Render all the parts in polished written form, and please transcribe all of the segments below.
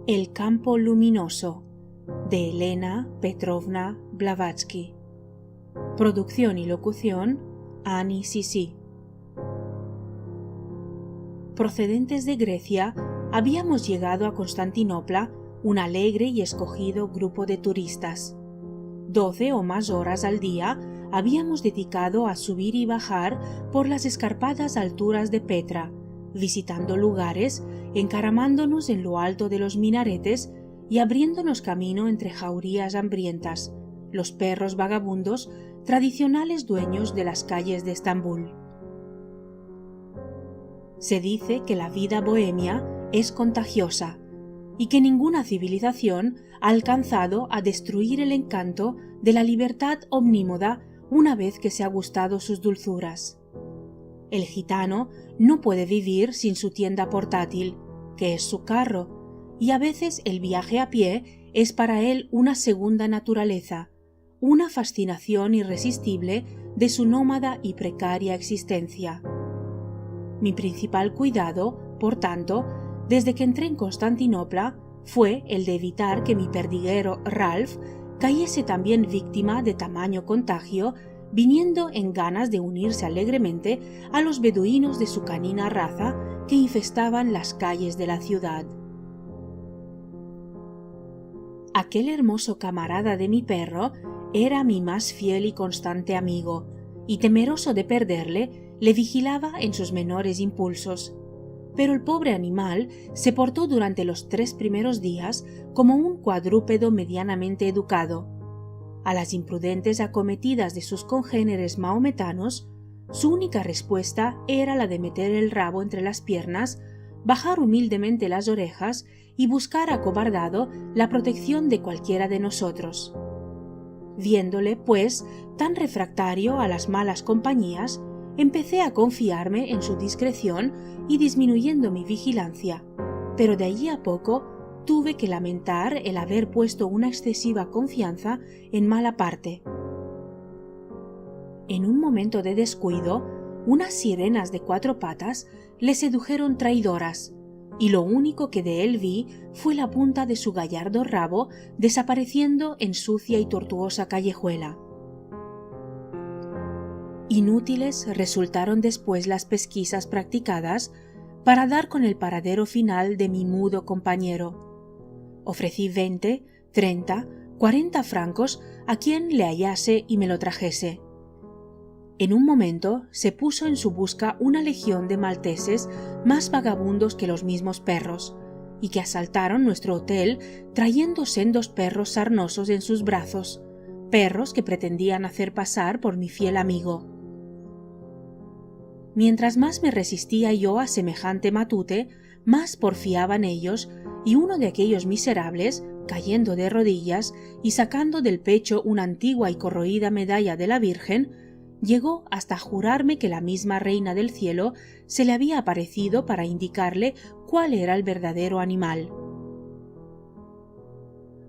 El campo luminoso, de Elena Petrovna Blavatsky. Producción y locución, Annie Sisi. Procedentes de Grecia, habíamos llegado a Constantinopla, un alegre y escogido grupo de turistas. 12 o más horas al día habíamos dedicado a subir y bajar por las escarpadas alturas de Petra, visitando lugares, encaramándonos en lo alto de los minaretes y abriéndonos camino entre jaurías hambrientas, los perros vagabundos, tradicionales dueños de las calles de Estambul. Se dice que la vida bohemia es contagiosa y que ninguna civilización ha alcanzado a destruir el encanto de la libertad omnímoda una vez que se ha gustado sus dulzuras. El gitano no puede vivir sin su tienda portátil, que es su carro, y a veces el viaje a pie es para él una segunda naturaleza, una fascinación irresistible de su nómada y precaria existencia. Mi principal cuidado, por tanto, desde que entré en Constantinopla, fue el de evitar que mi perdiguero Ralph cayese también víctima de tamaño contagio, viniendo en ganas de unirse alegremente a los beduinos de su canina raza que infestaban las calles de la ciudad. Aquel hermoso camarada de mi perro era mi más fiel y constante amigo, y temeroso de perderle, le vigilaba en sus menores impulsos. Pero el pobre animal se portó durante los 3 primeros días como un cuadrúpedo medianamente educado. A las imprudentes acometidas de sus congéneres mahometanos, su única respuesta era la de meter el rabo entre las piernas, bajar humildemente las orejas y buscar acobardado la protección de cualquiera de nosotros. Viéndole, pues, tan refractario a las malas compañías, empecé a confiarme en su discreción y disminuyendo mi vigilancia, pero de allí a poco tuve que lamentar el haber puesto una excesiva confianza en mala parte. En un momento de descuido, unas sirenas de 4 patas le sedujeron traidoras, y lo único que de él vi fue la punta de su gallardo rabo desapareciendo en sucia y tortuosa callejuela. Inútiles resultaron después las pesquisas practicadas para dar con el paradero final de mi mudo compañero. Ofrecí 20, 30, 40 francos a quien le hallase y me lo trajese. En un momento se puso en su busca una legión de malteses más vagabundos que los mismos perros, y que asaltaron nuestro hotel trayendo sendos perros sarnosos en sus brazos, perros que pretendían hacer pasar por mi fiel amigo. Mientras más me resistía yo a semejante matute, más porfiaban ellos, y uno de aquellos miserables, cayendo de rodillas y sacando del pecho una antigua y corroída medalla de la Virgen, llegó hasta jurarme que la misma Reina del Cielo se le había aparecido para indicarle cuál era el verdadero animal.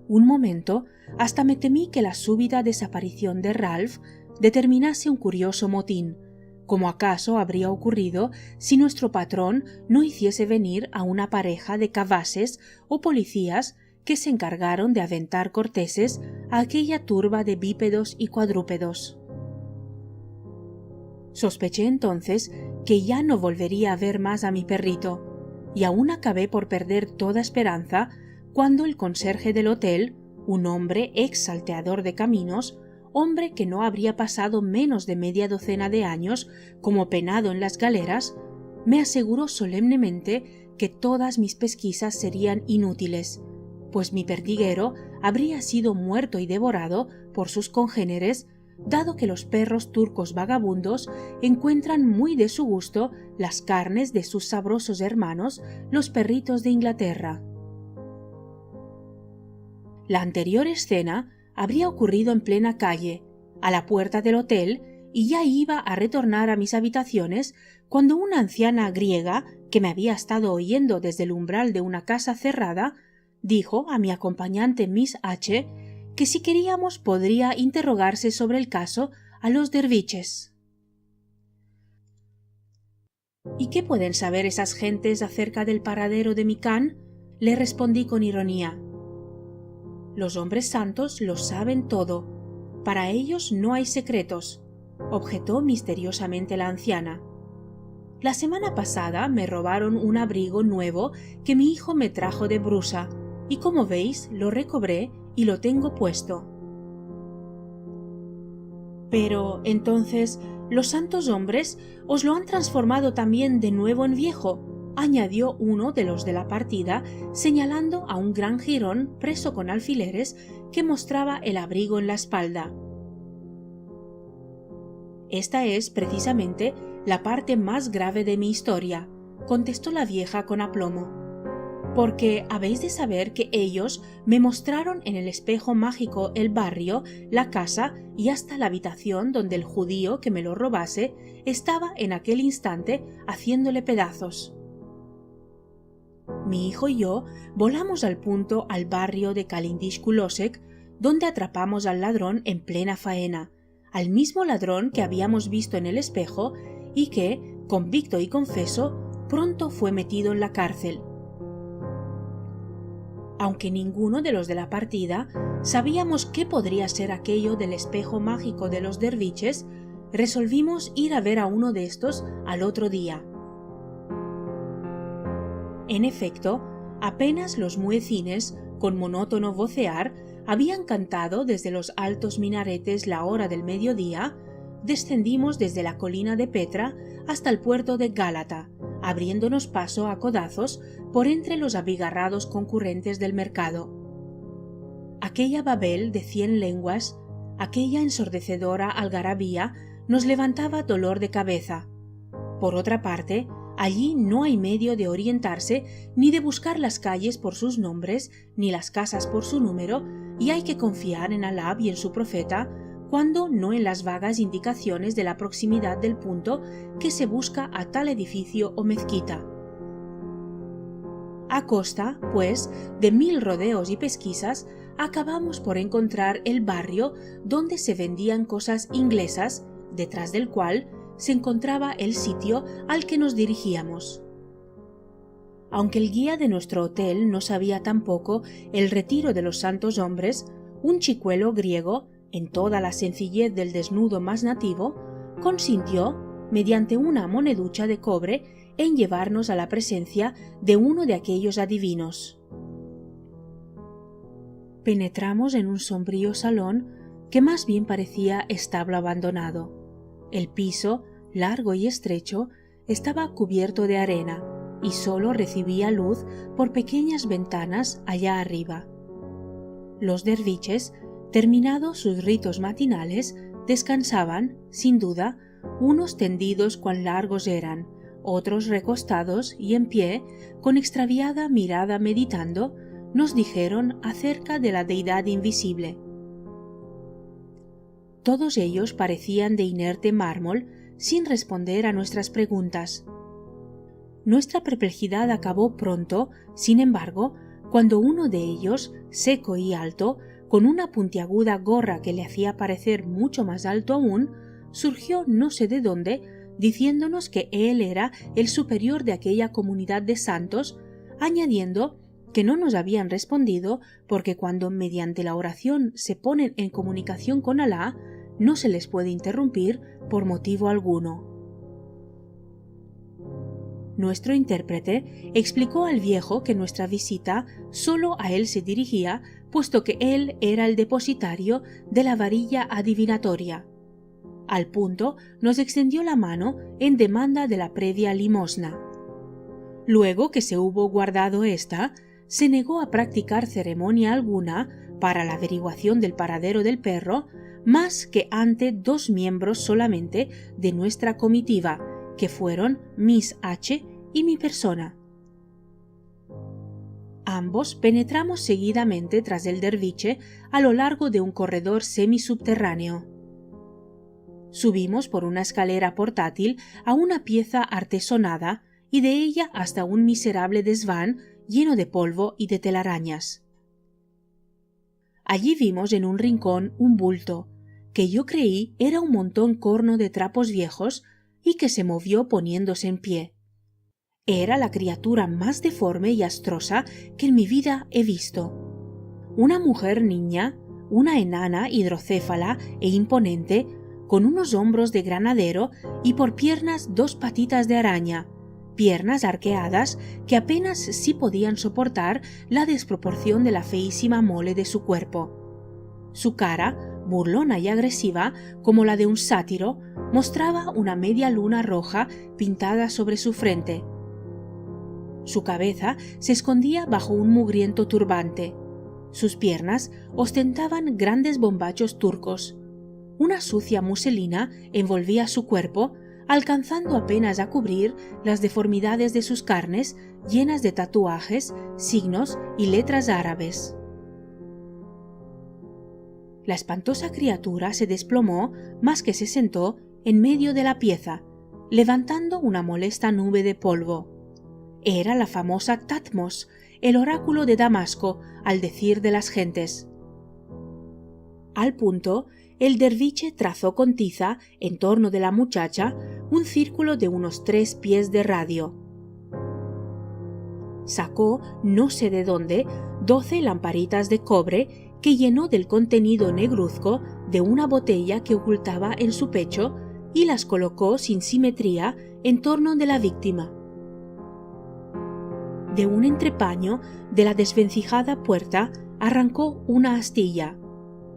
Un momento, hasta me temí que la súbita desaparición de Ralph determinase un curioso motín, como acaso habría ocurrido si nuestro patrón no hiciese venir a una pareja de cavases o policías que se encargaron de aventar corteses a aquella turba de bípedos y cuadrúpedos. Sospeché entonces que ya no volvería a ver más a mi perrito, y aún acabé por perder toda esperanza cuando el conserje del hotel, un hombre ex salteador de caminos, hombre que no habría pasado menos de media docena de años como penado en las galeras, me aseguró solemnemente que todas mis pesquisas serían inútiles, pues mi perdiguero habría sido muerto y devorado por sus congéneres, dado que los perros turcos vagabundos encuentran muy de su gusto las carnes de sus sabrosos hermanos, los perritos de Inglaterra. La anterior escena habría ocurrido en plena calle, a la puerta del hotel, y ya iba a retornar a mis habitaciones cuando una anciana griega, que me había estado oyendo desde el umbral de una casa cerrada, dijo a mi acompañante Miss H. que si queríamos podría interrogarse sobre el caso a los derviches. ¿Y qué pueden saber esas gentes acerca del paradero de mi can? Le respondí con ironía. Los hombres santos lo saben todo. Para ellos no hay secretos, objetó misteriosamente la anciana. La semana pasada me robaron un abrigo nuevo que mi hijo me trajo de Brusa, y como veis lo recobré y lo tengo puesto. Pero entonces los santos hombres os lo han transformado también de nuevo en viejo, añadió uno de los de la partida, señalando a un gran jirón preso con alfileres que mostraba el abrigo en la espalda. Esta es precisamente la parte más grave de mi historia, contestó la vieja con aplomo, porque habéis de saber que ellos me mostraron en el espejo mágico el barrio, la casa y hasta la habitación donde el judío que me lo robase estaba en aquel instante haciéndole pedazos. Mi hijo y yo volamos al punto al barrio de Calindish Kulosek, donde atrapamos al ladrón en plena faena, al mismo ladrón que habíamos visto en el espejo y que, convicto y confeso, pronto fue metido en la cárcel. Aunque ninguno de los de la partida sabíamos qué podría ser aquello del espejo mágico de los derviches, resolvimos ir a ver a uno de estos al otro día. En efecto, apenas los muecines, con monótono vocear, habían cantado desde los altos minaretes la hora del mediodía, descendimos desde la colina de Petra hasta el puerto de Gálata, abriéndonos paso a codazos por entre los abigarrados concurrentes del mercado. Aquella Babel de 100 lenguas, aquella ensordecedora algarabía, nos levantaba dolor de cabeza. Por otra parte, allí no hay medio de orientarse ni de buscar las calles por sus nombres, ni las casas por su número, y hay que confiar en Alá y en su profeta, cuando no en las vagas indicaciones de la proximidad del punto que se busca a tal edificio o mezquita. A costa, pues, de 1000 rodeos y pesquisas, acabamos por encontrar el barrio donde se vendían cosas inglesas, detrás del cual se encontraba el sitio al que nos dirigíamos. Aunque el guía de nuestro hotel no sabía tampoco el retiro de los santos hombres, un chicuelo griego, en toda la sencillez del desnudo más nativo, consintió, mediante una moneducha de cobre, en llevarnos a la presencia de uno de aquellos adivinos. Penetramos en un sombrío salón que más bien parecía establo abandonado. El piso, largo y estrecho, estaba cubierto de arena y sólo recibía luz por pequeñas ventanas allá arriba. Los derviches, terminados sus ritos matinales, descansaban, sin duda, unos tendidos cuán largos eran, otros recostados y en pie, con extraviada mirada meditando, nos dijeron acerca de la deidad invisible. Todos ellos parecían de inerte mármol, sin responder a nuestras preguntas. Nuestra perplejidad acabó pronto, sin embargo, cuando uno de ellos, seco y alto, con una puntiaguda gorra que le hacía parecer mucho más alto aún, surgió no sé de dónde, diciéndonos que él era el superior de aquella comunidad de santos, añadiendo que no nos habían respondido porque cuando mediante la oración se ponen en comunicación con Alá, no se les puede interrumpir por motivo alguno. Nuestro intérprete explicó al viejo que nuestra visita solo a él se dirigía, puesto que él era el depositario de la varilla adivinatoria. Al punto nos extendió la mano en demanda de la previa limosna. Luego que se hubo guardado ésta, se negó a practicar ceremonia alguna para la averiguación del paradero del perro, más que ante 2 miembros solamente de nuestra comitiva, que fueron Miss H. y mi persona. Ambos penetramos seguidamente tras el derviche a lo largo de un corredor semisubterráneo. Subimos por una escalera portátil a una pieza artesonada y de ella hasta un miserable desván lleno de polvo y de telarañas. Allí vimos en un rincón un bulto, que yo creí era un montón corno de trapos viejos y que se movió poniéndose en pie. Era la criatura más deforme y astrosa que en mi vida he visto. Una mujer niña, una enana hidrocéfala e imponente, con unos hombros de granadero y por piernas 2 patitas de araña, piernas arqueadas que apenas sí podían soportar la desproporción de la feísima mole de su cuerpo. Su cara, burlona y agresiva como la de un sátiro, mostraba una media luna roja pintada sobre su frente. Su cabeza se escondía bajo un mugriento turbante. Sus piernas ostentaban grandes bombachos turcos. Una sucia muselina envolvía su cuerpo, alcanzando apenas a cubrir las deformidades de sus carnes llenas de tatuajes, signos y letras árabes. La espantosa criatura se desplomó más que se sentó en medio de la pieza, levantando una molesta nube de polvo. Era la famosa Tatmos, el oráculo de Damasco, al decir de las gentes. Al punto, el derviche trazó con tiza, en torno de la muchacha, un círculo de unos 3 pies de radio. Sacó, no sé de dónde, 12 lamparitas de cobre que llenó del contenido negruzco de una botella que ocultaba en su pecho y las colocó sin simetría en torno de la víctima. De un entrepaño de la desvencijada puerta arrancó una astilla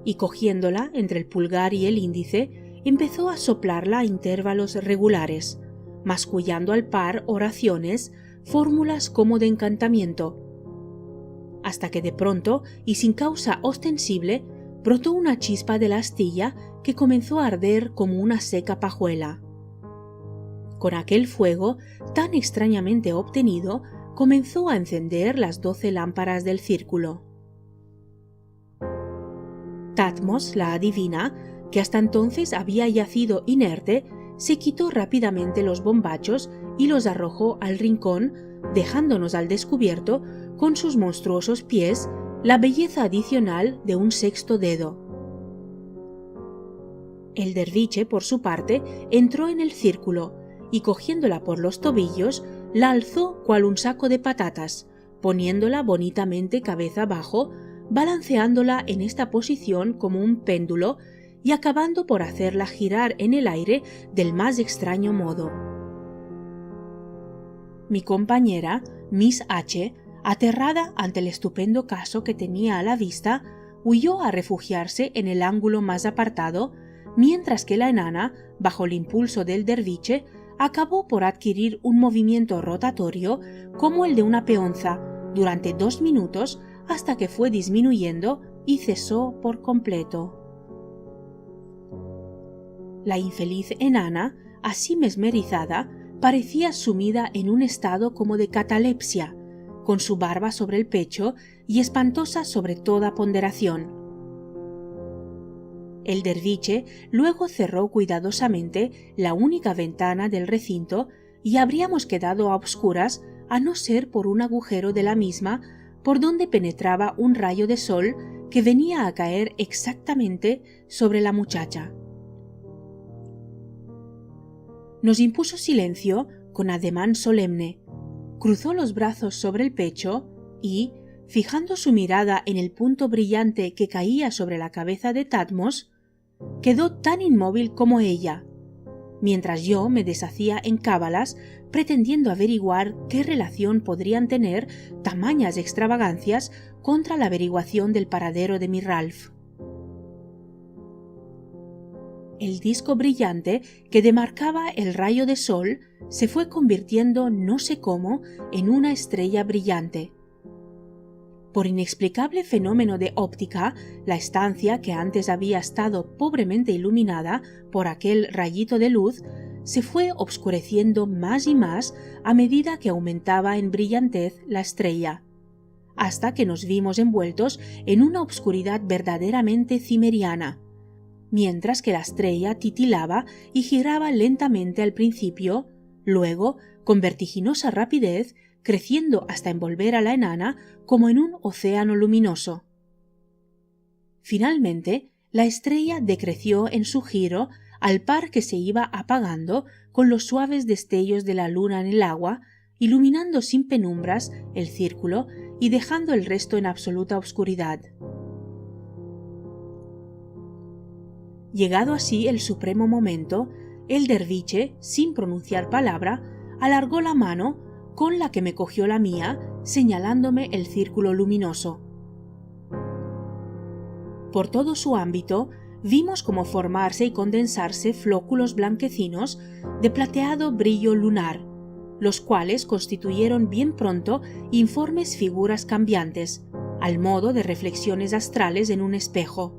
y, cogiéndola entre el pulgar y el índice, empezó a soplarla a intervalos regulares, mascullando al par oraciones, fórmulas como de encantamiento, hasta que de pronto y sin causa ostensible brotó una chispa de la astilla que comenzó a arder como una seca pajuela. Con aquel fuego tan extrañamente obtenido, comenzó a encender las 12 lámparas del círculo. Tatmos, la adivina, que hasta entonces había yacido inerte, se quitó rápidamente los bombachos y los arrojó al rincón, dejándonos al descubierto, con sus monstruosos pies, la belleza adicional de un 6º dedo. El derviche, por su parte, entró en el círculo y, cogiéndola por los tobillos, la alzó cual un saco de patatas, poniéndola bonitamente cabeza abajo, balanceándola en esta posición como un péndulo y acabando por hacerla girar en el aire del más extraño modo. Mi compañera, Miss H., aterrada ante el estupendo caso que tenía a la vista, huyó a refugiarse en el ángulo más apartado, mientras que la enana, bajo el impulso del derviche, acabó por adquirir un movimiento rotatorio como el de una peonza durante 2 minutos hasta que fue disminuyendo y cesó por completo. La infeliz enana, así mesmerizada, parecía sumida en un estado como de catalepsia, con su barba sobre el pecho y espantosa sobre toda ponderación. El derviche luego cerró cuidadosamente la única ventana del recinto y habríamos quedado a obscuras a no ser por un agujero de la misma por donde penetraba un rayo de sol que venía a caer exactamente sobre la muchacha. Nos impuso silencio con ademán solemne, cruzó los brazos sobre el pecho y, fijando su mirada en el punto brillante que caía sobre la cabeza de Tatmos, quedó tan inmóvil como ella, mientras yo me deshacía en cábalas pretendiendo averiguar qué relación podrían tener tamañas extravagancias contra la averiguación del paradero de mi Ralph. El disco brillante que demarcaba el rayo de sol se fue convirtiendo no sé cómo en una estrella brillante. Por inexplicable fenómeno de óptica, la estancia que antes había estado pobremente iluminada por aquel rayito de luz se fue obscureciendo más y más a medida que aumentaba en brillantez la estrella, hasta que nos vimos envueltos en una obscuridad verdaderamente cimeriana, mientras que la estrella titilaba y giraba lentamente al principio, luego, con vertiginosa rapidez, creciendo hasta envolver a la enana como en un océano luminoso. Finalmente, la estrella decreció en su giro al par que se iba apagando con los suaves destellos de la luna en el agua iluminando sin penumbras el círculo y dejando el resto en absoluta oscuridad. Llegado así el supremo momento, el derviche, sin pronunciar palabra, alargó la mano, con la que me cogió la mía, señalándome el círculo luminoso. Por todo su ámbito vimos cómo formarse y condensarse flóculos blanquecinos de plateado brillo lunar, los cuales constituyeron bien pronto informes figuras cambiantes, al modo de reflexiones astrales en un espejo.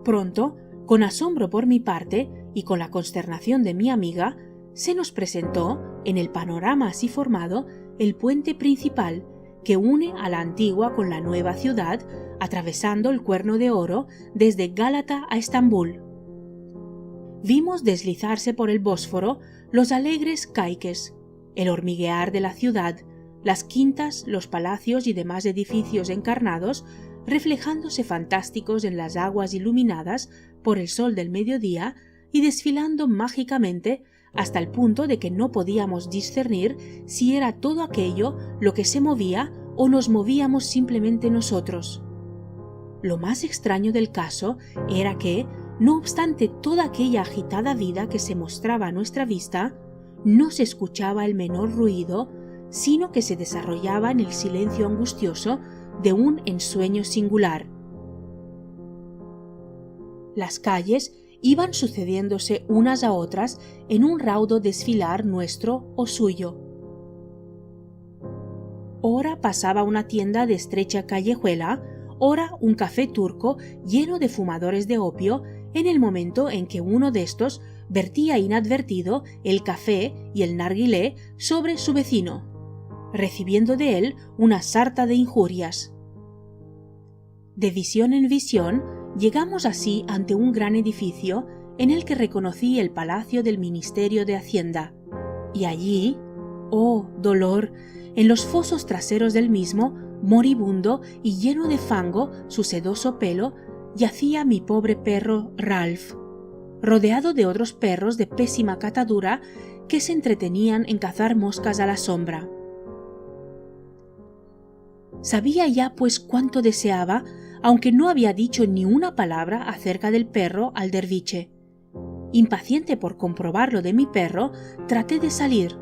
Pronto, con asombro por mi parte y con la consternación de mi amiga, se nos presentó, en el panorama así formado, el puente principal que une a la antigua con la nueva ciudad, atravesando el Cuerno de Oro desde Gálata a Estambul. Vimos deslizarse por el Bósforo los alegres caiques, el hormiguear de la ciudad, las quintas, los palacios y demás edificios encarnados, reflejándose fantásticos en las aguas iluminadas por el sol del mediodía y desfilando mágicamente hasta el punto de que no podíamos discernir si era todo aquello lo que se movía o nos movíamos simplemente nosotros. Lo más extraño del caso era que, no obstante toda aquella agitada vida que se mostraba a nuestra vista, no se escuchaba el menor ruido, sino que se desarrollaba en el silencio angustioso de un ensueño singular. Las calles iban sucediéndose unas a otras en un raudo desfilar nuestro o suyo. Ora pasaba una tienda de estrecha callejuela, ora un café turco lleno de fumadores de opio, en el momento en que uno de estos vertía inadvertido el café y el narguilé sobre su vecino, recibiendo de él una sarta de injurias. De visión en visión, llegamos así ante un gran edificio en el que reconocí el palacio del Ministerio de Hacienda, y allí, oh dolor, en los fosos traseros del mismo, moribundo y lleno de fango su sedoso pelo, yacía mi pobre perro Ralph, rodeado de otros perros de pésima catadura que se entretenían en cazar moscas a la sombra. Sabía ya pues cuánto deseaba, aunque no había dicho ni una palabra acerca del perro al derviche. Impaciente por comprobarlo de mi perro, traté de salir,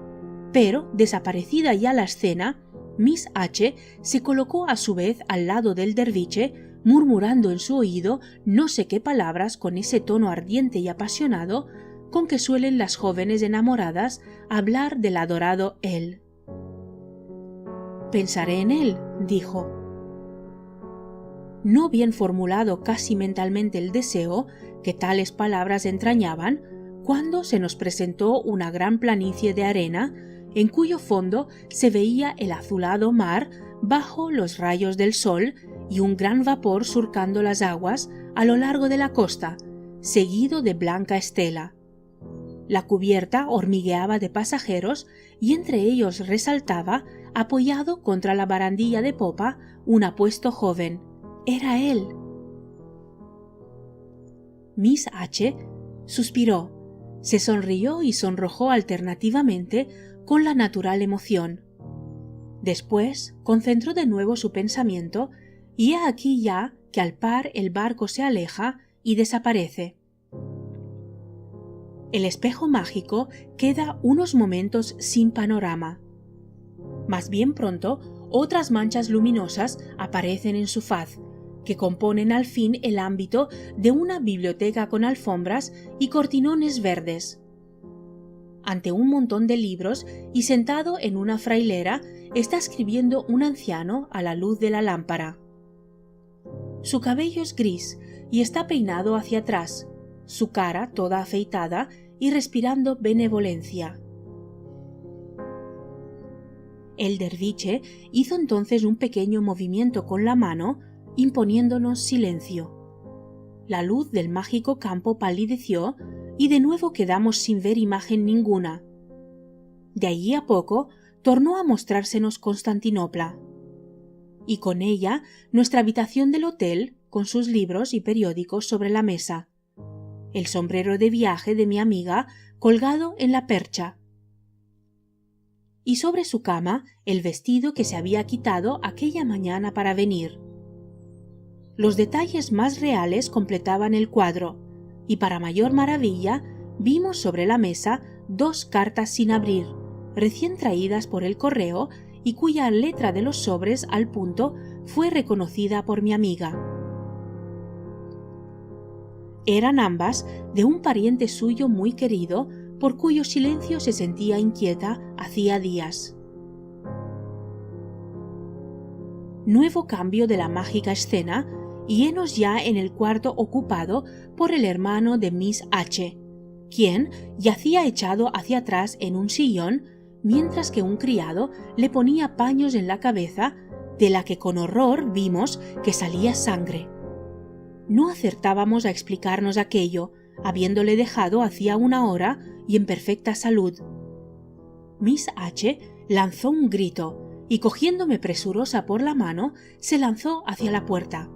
pero, desaparecida ya la escena, Miss H. se colocó a su vez al lado del derviche, murmurando en su oído no sé qué palabras con ese tono ardiente y apasionado con que suelen las jóvenes enamoradas hablar del adorado él. «Pensaré en él», dijo. No bien formulado casi mentalmente el deseo que tales palabras entrañaban, cuando se nos presentó una gran planicie de arena, en cuyo fondo se veía el azulado mar bajo los rayos del sol y un gran vapor surcando las aguas a lo largo de la costa, seguido de blanca estela. La cubierta hormigueaba de pasajeros y entre ellos resaltaba, apoyado contra la barandilla de popa, un apuesto joven. Era él. Miss H. suspiró, se sonrió y sonrojó alternativamente con la natural emoción. Después concentró de nuevo su pensamiento y he aquí ya que al par el barco se aleja y desaparece. El espejo mágico queda unos momentos sin panorama. Más bien pronto, otras manchas luminosas aparecen en su faz, que componen al fin el ámbito de una biblioteca con alfombras y cortinones verdes. Ante un montón de libros y sentado en una frailera está escribiendo un anciano a la luz de la lámpara. Su cabello es gris y está peinado hacia atrás, su cara toda afeitada y respirando benevolencia. El derviche hizo entonces un pequeño movimiento con la mano, imponiéndonos silencio. La luz del mágico campo palideció y de nuevo quedamos sin ver imagen ninguna. De allí a poco tornó a mostrársenos Constantinopla, y con ella nuestra habitación del hotel con sus libros y periódicos sobre la mesa, el sombrero de viaje de mi amiga colgado en la percha. y sobre su cama el vestido que se había quitado aquella mañana para venir. Los detalles más reales completaban el cuadro, y para mayor maravilla vimos sobre la mesa 2 cartas sin abrir, recién traídas por el correo y cuya letra de los sobres al punto fue reconocida por mi amiga. Eran ambas de un pariente suyo muy querido, por cuyo silencio se sentía inquieta hacía días. Nuevo cambio de la mágica escena, y henos ya en el cuarto ocupado por el hermano de Miss H., quien yacía echado hacia atrás en un sillón, mientras que un criado le ponía paños en la cabeza, de la que con horror vimos que salía sangre. No acertábamos a explicarnos aquello, habiéndole dejado hacía una hora y en perfecta salud. Miss H. lanzó un grito y, cogiéndome presurosa por la mano, se lanzó hacia la puerta.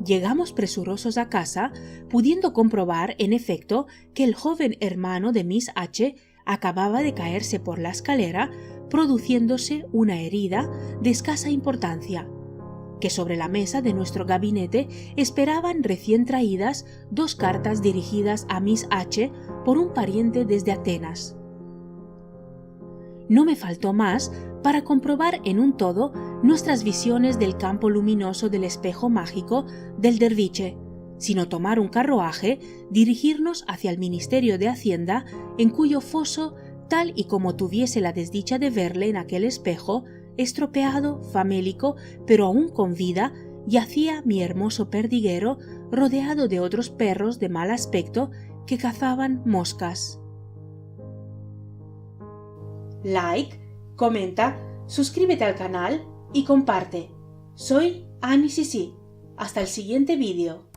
Llegamos presurosos a casa, pudiendo comprobar, en efecto, que el joven hermano de Miss H. acababa de caerse por la escalera, produciéndose una herida de escasa importancia, que sobre la mesa de nuestro gabinete esperaban recién traídas 2 cartas dirigidas a Miss H. por un pariente desde Atenas. No me faltó más para comprobar en un todo nuestras visiones del campo luminoso del espejo mágico del derviche, sino tomar un carruaje, dirigirnos hacia el Ministerio de Hacienda, en cuyo foso, tal y como tuviese la desdicha de verle en aquel espejo, estropeado, famélico, pero aún con vida, yacía mi hermoso perdiguero, rodeado de otros perros de mal aspecto que cazaban moscas. Like, comenta, suscríbete al canal y comparte. Soy Annie Sisi. Hasta el siguiente vídeo.